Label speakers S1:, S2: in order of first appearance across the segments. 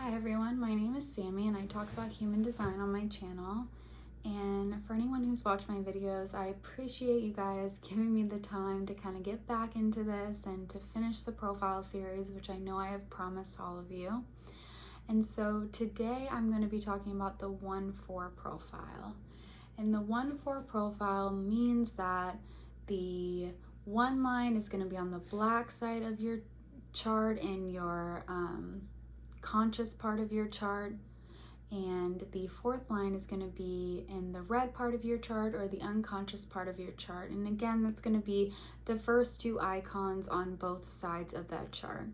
S1: Hi everyone, my name is Sammy and I talk about human design on my channel. And for anyone who's watched my videos, I appreciate you guys giving me the time to kind of get back into this and to finish the profile series, which I know I have promised all of you. And so today I'm going to be talking about the 1-4 profile. And the 1-4 profile means that the one line is going to be on the black side of your chart in your conscious part of your chart, and the fourth line is going to be in the red part of your chart or the unconscious part of your chart. And again, that's going to be the first two icons on both sides of that chart.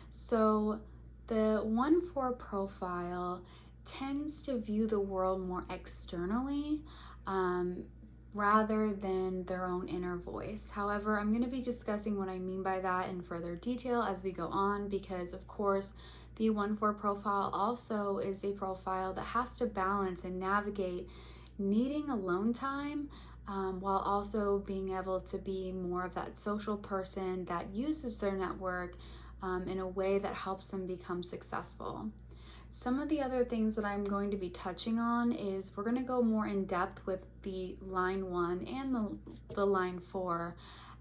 S1: So the 1-4 profile tends to view the world more externally rather than their own inner voice. However, I'm going to be discussing what I mean by that in further detail as we go on, because of course the 1-4 profile also is a profile that has to balance and navigate needing alone time while also being able to be more of that social person that uses their network in a way that helps them become successful. Some of the other things that I'm going to be touching on is we're going to go more in depth with the line 1 and the line 4,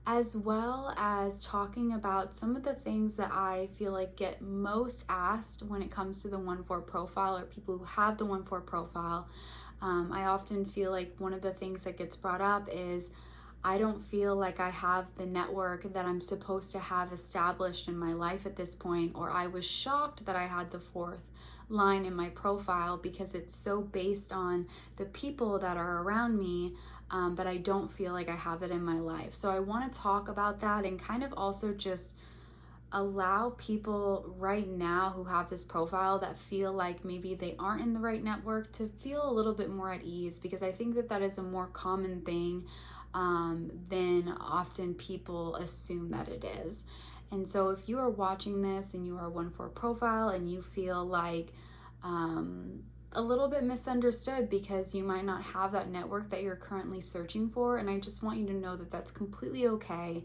S1: as well as talking about some of the things that I feel like get most asked when it comes to the 1-4 profile, or people who have the 1-4 profile. I often feel like one of the things that gets brought up is I don't feel like I have the network that I'm supposed to have established in my life at this point, or I was shocked that I had the 4th line in my profile because it's so based on the people that are around me, but I don't feel like I have it in my life. So I want to talk about that and kind of also just allow people right now who have this profile that feel like maybe they aren't in the right network to feel a little bit more at ease, because I think that that is a more common thing than often people assume that it is. And so if you are watching this and you are a 1-4 profile and you feel like a little bit misunderstood because you might not have that network that you're currently searching for, and I just want you to know that that's completely okay.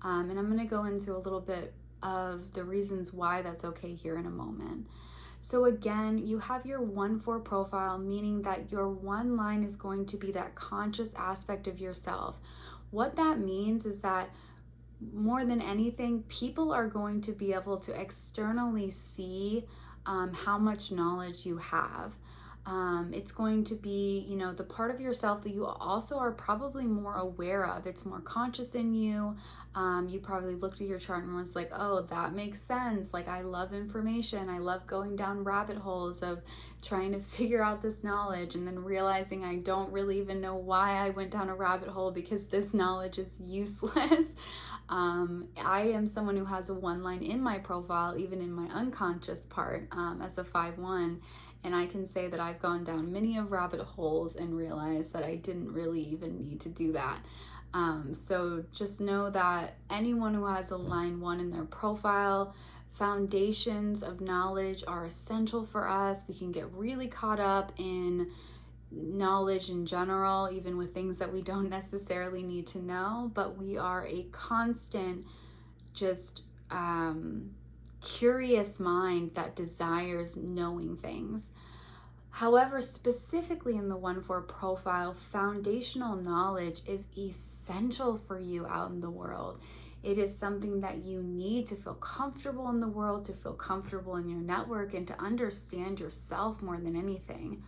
S1: And I'm going to go into a little bit of the reasons why that's okay here in a moment. So again, you have your 1-4 profile, meaning that your one line is going to be that conscious aspect of yourself. What that means is that more than anything, people are going to be able to externally see how much knowledge you have. It's going to be, the part of yourself that you also are probably more aware of. It's more conscious in you. You probably looked at your chart and was like, oh, that makes sense. Like, I love information. I love going down rabbit holes of trying to figure out this knowledge and then realizing I don't really even know why I went down a rabbit hole because this knowledge is useless. I am someone who has a 1 line in my profile, even in my unconscious part, as a 5-1. And I can say that I've gone down many of rabbit holes and realized that I didn't really even need to do that. So just know that anyone who has a line 1 in their profile, foundations of knowledge are essential for us. We can get really caught up in knowledge in general, even with things that we don't necessarily need to know, but we are a constant, just curious mind that desires knowing things. However, specifically in the 1-4 profile, foundational knowledge is essential for you out in the world. It is something that you need to feel comfortable in the world, to feel comfortable in your network, and to understand yourself more than anything.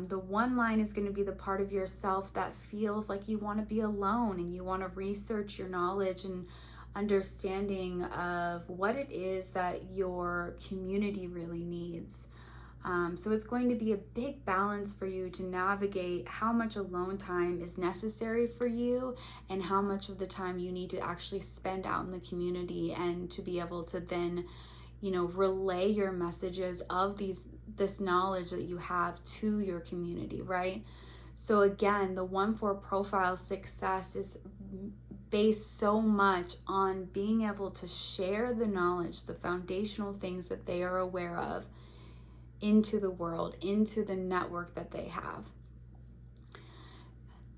S1: The 1 line is going to be the part of yourself that feels like you want to be alone and you want to research your knowledge and understanding of what it is that your community really needs. So it's going to be a big balance for you to navigate how much alone time is necessary for you and how much of the time you need to actually spend out in the community, and to be able to then relay your messages of this knowledge that you have to your community, right? So again, the 1-4 profile success is based so much on being able to share the knowledge, the foundational things that they are aware of, into the world, into the network that they have.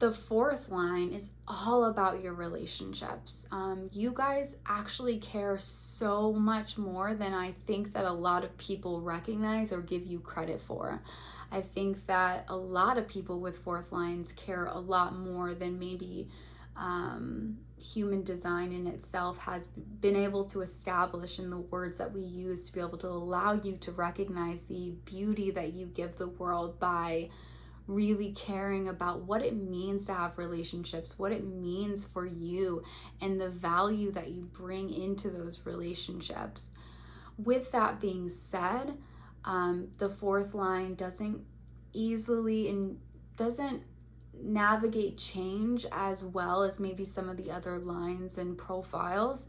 S1: The fourth line is all about your relationships. You guys actually care so much more than I think that a lot of people recognize or give you credit for. I think that a lot of people with fourth lines care a lot more than maybe human design in itself has been able to establish in the words that we use to be able to allow you to recognize the beauty that you give the world by really caring about what it means to have relationships, what it means for you, and the value that you bring into those relationships. With that being said, the fourth line doesn't easily and doesn't navigate change as well as maybe some of the other lines and profiles.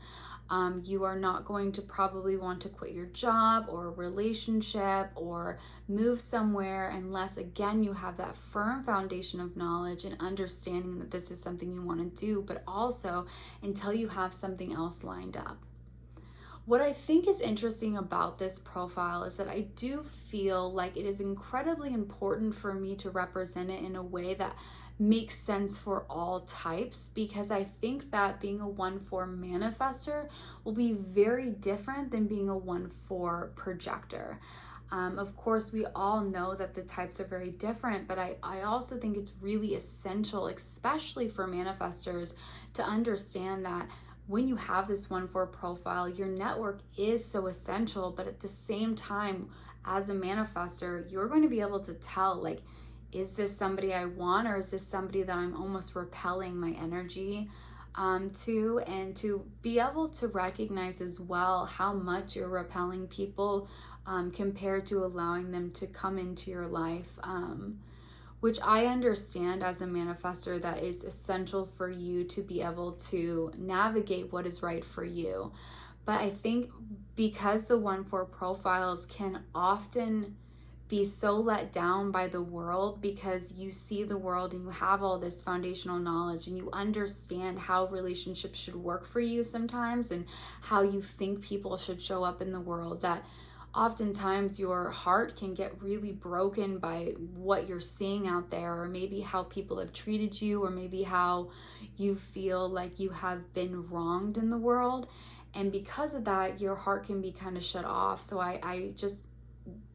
S1: You are not going to probably want to quit your job or relationship or move somewhere unless, again, you have that firm foundation of knowledge and understanding that this is something you want to do, but also until you have something else lined up. What I think is interesting about this profile is that I do feel like it is incredibly important for me to represent it in a way that makes sense for all types, because I think that being a 1/4 manifestor will be very different than being a 1/4 projector. Of course, we all know that the types are very different, but I also think it's really essential, especially for manifestors, to understand that when you have this 1/4 profile, your network is so essential, but at the same time, as a manifestor, you're going to be able to tell, like, is this somebody I want, or is this somebody that I'm almost repelling my energy to? And to be able to recognize as well how much you're repelling people compared to allowing them to come into your life, which I understand as a manifestor that is essential for you to be able to navigate what is right for you. But I think because the 1/4 profiles can often be so let down by the world, because you see the world and you have all this foundational knowledge and you understand how relationships should work for you sometimes and how you think people should show up in the world, that oftentimes your heart can get really broken by what you're seeing out there, or maybe how people have treated you, or maybe how you feel like you have been wronged in the world. And because of that, your heart can be kind of shut off. So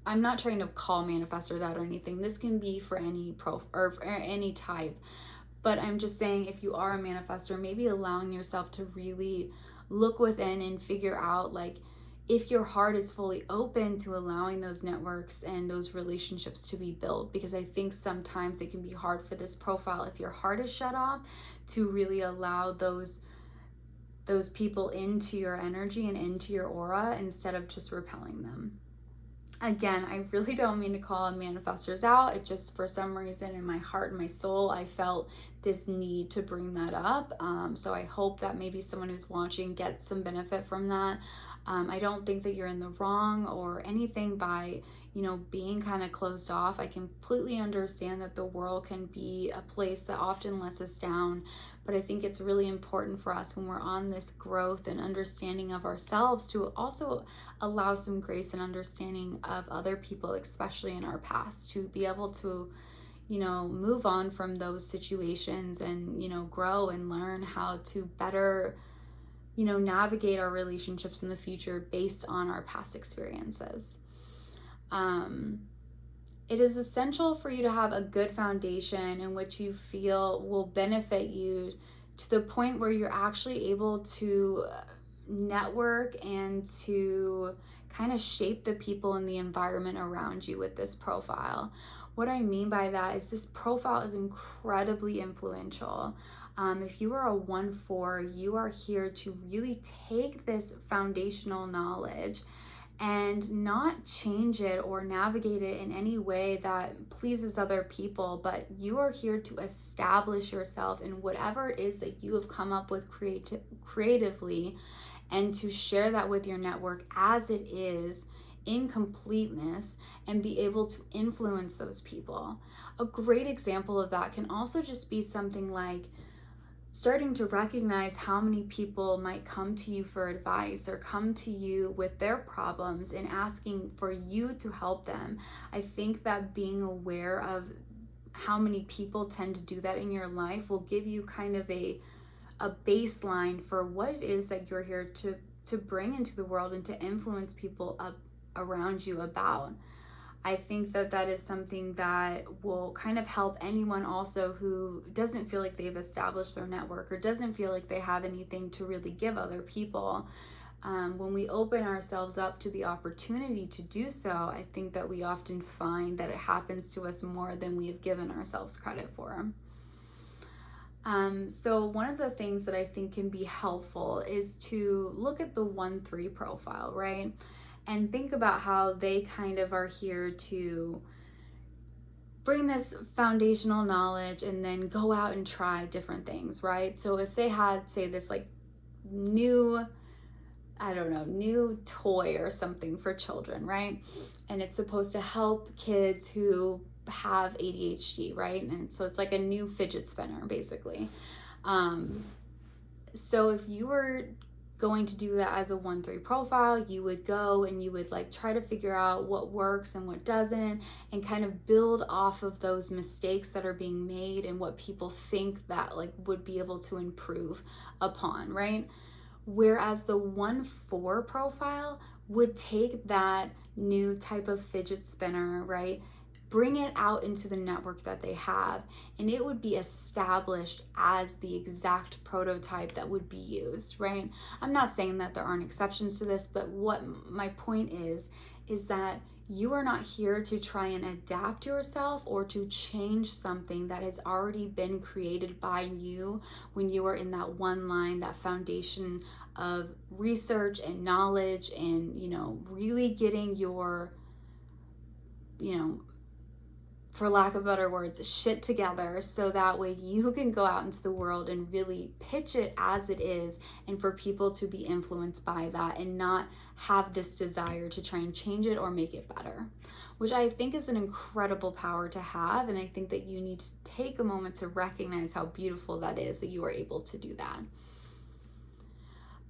S1: I'm not trying to call manifestors out or anything. This can be for any or for any type. But I'm just saying, if you are a manifestor, maybe allowing yourself to really look within and figure out, like, if your heart is fully open to allowing those networks and those relationships to be built. Because I think sometimes it can be hard for this profile, if your heart is shut off, to really allow those people into your energy and into your aura instead of just repelling them. Again, I really don't mean to call manifestors out. It just, for some reason in my heart and my soul, I felt this need to bring that up. So I hope that maybe someone who's watching gets some benefit from that. I don't think that you're in the wrong or anything by, being kind of closed off. I completely understand that the world can be a place that often lets us down, but I think it's really important for us when we're on this growth and understanding of ourselves to also allow some grace and understanding of other people, especially in our past, to be able to, move on from those situations and, grow and learn how to better, navigate our relationships in the future based on our past experiences. It is essential for you to have a good foundation in which you feel will benefit you to the point where you're actually able to network and to kind of shape the people in the environment around you with this profile. What I mean by that is this profile is incredibly influential. If you are a 1/4, you are here to really take this foundational knowledge and not change it or navigate it in any way that pleases other people, but you are here to establish yourself in whatever it is that you have come up with creatively, and to share that with your network as it is in completeness and be able to influence those people. A great example of that can also just be something like starting to recognize how many people might come to you for advice or come to you with their problems and asking for you to help them. I think that being aware of how many people tend to do that in your life will give you kind of a baseline for what it is that you're here to bring into the world and to influence people up around you about. I think that that is something that will kind of help anyone also who doesn't feel like they've established their network or doesn't feel like they have anything to really give other people. When we open ourselves up to the opportunity to do so, I think that we often find that it happens to us more than we have given ourselves credit for. So one of the things that I think can be helpful is to look at the 1-3 profile, right? And think about how they kind of are here to bring this foundational knowledge and then go out and try different things, right? So if they had, say, this like new toy or something for children, right? And it's supposed to help kids who have ADHD, right? And so it's like a new fidget spinner, basically. So if you were going to do that as a 1-3 profile, you would go and you would like try to figure out what works and what doesn't, and kind of build off of those mistakes that are being made and what people think that like would be able to improve upon, right? Whereas the 1-4 profile would take that new type of fidget spinner, right? Bring it out into the network that they have, and it would be established as the exact prototype that would be used, right? I'm not saying that there aren't exceptions to this, but what my point is that you are not here to try and adapt yourself or to change something that has already been created by you when you are in that one line, that foundation of research and knowledge and, really getting your, for lack of better words, shit together, so that way you can go out into the world and really pitch it as it is, and for people to be influenced by that and not have this desire to try and change it or make it better, which I think is an incredible power to have. And I think that you need to take a moment to recognize how beautiful that is, that you are able to do that.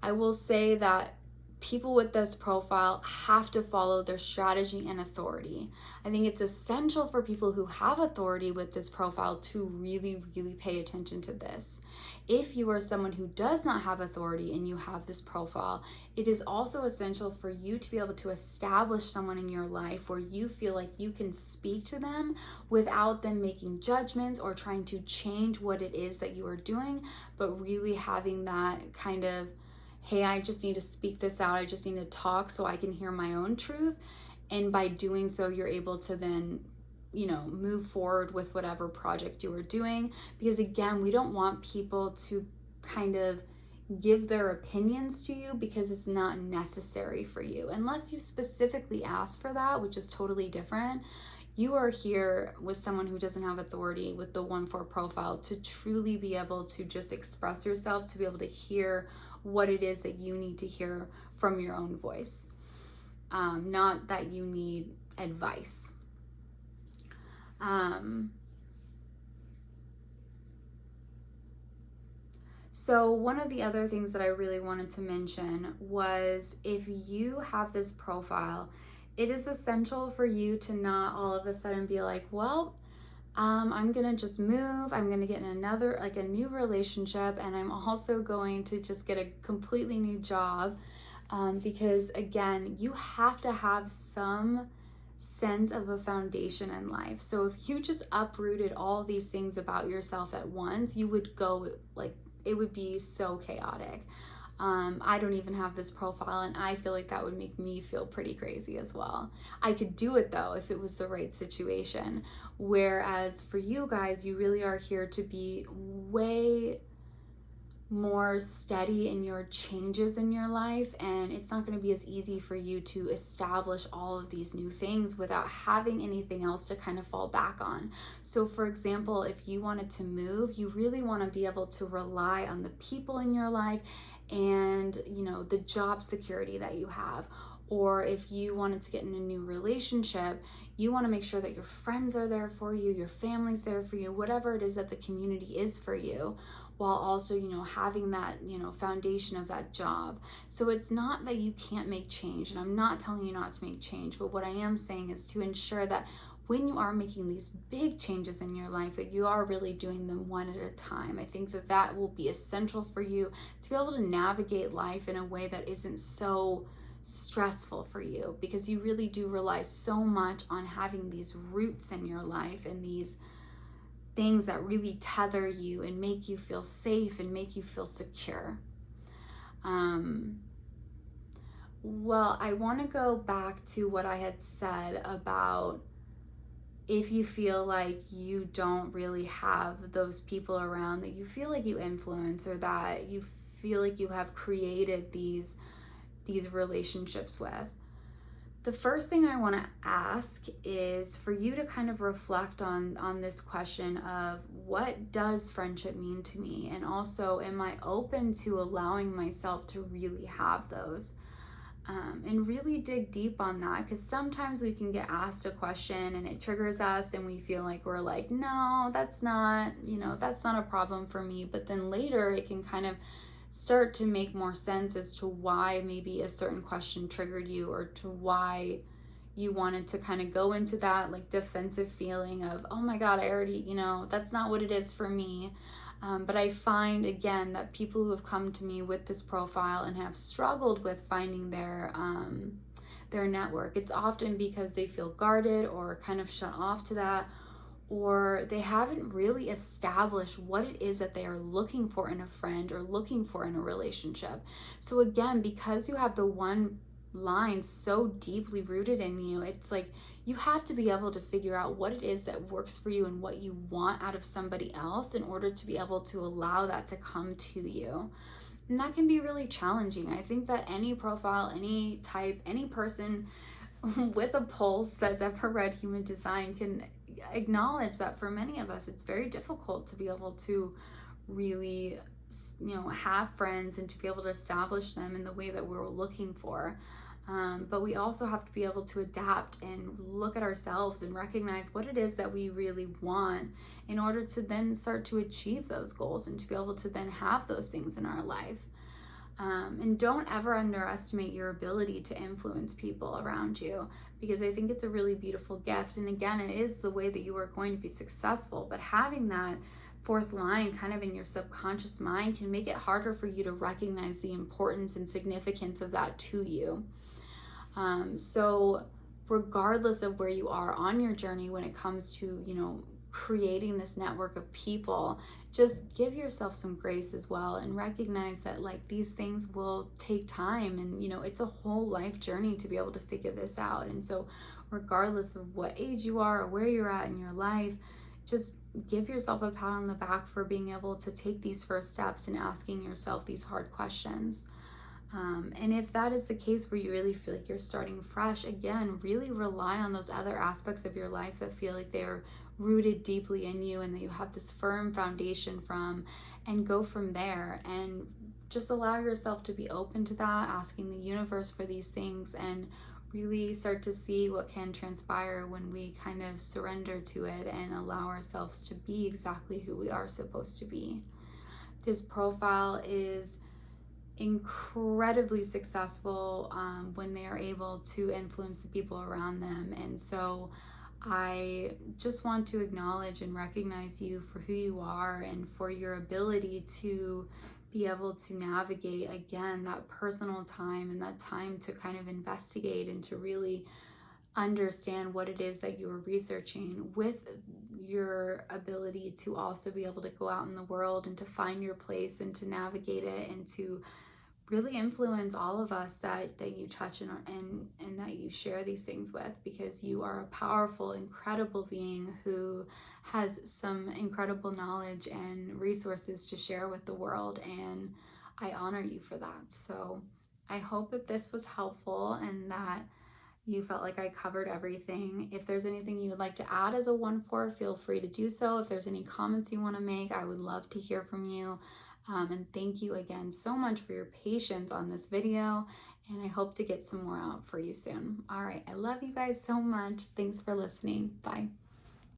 S1: I will say that people with this profile have to follow their strategy and authority. I think it's essential for people who have authority with this profile to really, really pay attention to this. If you are someone who does not have authority and you have this profile, it is also essential for you to be able to establish someone in your life where you feel like you can speak to them without them making judgments or trying to change what it is that you are doing, but really having that kind of, hey, I just need to speak this out. I just need to talk so I can hear my own truth. And by doing so, you're able to then, move forward with whatever project you are doing. Because again, we don't want people to kind of give their opinions to you because it's not necessary for you. Unless you specifically ask for that, which is totally different. You are here with someone who doesn't have authority with the 1-4 profile to truly be able to just express yourself, to be able to hear what it is that you need to hear from your own voice, not that you need advice. So one of the other things that I really wanted to mention was, if you have this profile, it is essential for you to not all of a sudden be like, well, I'm gonna just move, I'm gonna get in a new relationship, and I'm also going to just get a completely new job, because again, you have to have some sense of a foundation in life. So if you just uprooted all these things about yourself at once, you would go it would be so chaotic. I don't even have this profile, and I feel like that would make me feel pretty crazy as well. I could do it though if it was the right situation. Whereas for you guys, you really are here to be way more steady in your changes in your life, and it's not going to be as easy for you to establish all of these new things without having anything else to kind of fall back on. So for example, if you wanted to move, you really want to be able to rely on the people in your life and the job security that you have. Or if you wanted to get in a new relationship, you want to make sure that your friends are there for you, your family's there for you, whatever it is that the community is for you, while also, having that, foundation of that job. So it's not that you can't make change, and I'm not telling you not to make change, but what I am saying is to ensure that when you are making these big changes in your life, that you are really doing them one at a time. I think that that will be essential for you to be able to navigate life in a way that isn't so stressful for you, because you really do rely so much on having these roots in your life and these things that really tether you and make you feel safe and make you feel secure. Well, I want to go back to what I had said about if you feel like you don't really have those people around that you feel like you influence, or that you feel like you have created these relationships with. The first thing I want to ask is for you to kind of reflect on this question of, what does friendship mean to me? And also, am I open to allowing myself to really have those? And really dig deep on that, because sometimes we can get asked a question and it triggers us and we feel like we're like, no, that's not a problem for me. But then later it can kind of start to make more sense as to why maybe a certain question triggered you, or to why you wanted to kind of go into that like defensive feeling of, oh my God, I already, that's not what it is for me. But I find, again, that people who have come to me with this profile and have struggled with finding their network, it's often because they feel guarded or kind of shut off to that, or they haven't really established what it is that they are looking for in a friend or looking for in a relationship. So again, because you have the one line so deeply rooted in you, it's like you have to be able to figure out what it is that works for you and what you want out of somebody else in order to be able to allow that to come to you. And that can be really challenging. I think that any profile, any type, any person with a pulse that's ever read human design can acknowledge that for many of us, it's very difficult to be able to really, have friends and to be able to establish them in the way that we're looking for. But we also have to be able to adapt and look at ourselves and recognize what it is that we really want in order to then start to achieve those goals and to be able to then have those things in our life. And don't ever underestimate your ability to influence people around you, because I think it's a really beautiful gift. And again, it is the way that you are going to be successful. But having that fourth line kind of in your subconscious mind can make it harder for you to recognize the importance and significance of that to you. So regardless of where you are on your journey when it comes to, creating this network of people, just give yourself some grace as well, and recognize that like these things will take time, and it's a whole life journey to be able to figure this out. And so regardless of what age you are or where you're at in your life, just give yourself a pat on the back for being able to take these first steps and asking yourself these hard questions. And if that is the case where you really feel like you're starting fresh, again, really rely on those other aspects of your life that feel like they're rooted deeply in you and that you have this firm foundation from, and go from there. And just allow yourself to be open to that, asking the universe for these things, and really start to see what can transpire when we kind of surrender to it and allow ourselves to be exactly who we are supposed to be. This profile is incredibly successful when they are able to influence the people around them. And so I just want to acknowledge and recognize you for who you are and for your ability to be able to navigate, again, that personal time and that time to kind of investigate and to really understand what it is that you are researching, with your ability to also be able to go out in the world and to find your place and to navigate it and to really influence all of us that you touch and that you share these things with, because you are a powerful, incredible being who has some incredible knowledge and resources to share with the world, and I honor you for that. So I hope that this was helpful and that you felt like I covered everything. If there's anything you would like to add as a 1-4, feel free to do so. If there's any comments you want to make, I would love to hear from you. And thank you again so much for your patience on this video, and I hope to get some more out for you soon. All right, I love you guys so much. Thanks for listening. Bye.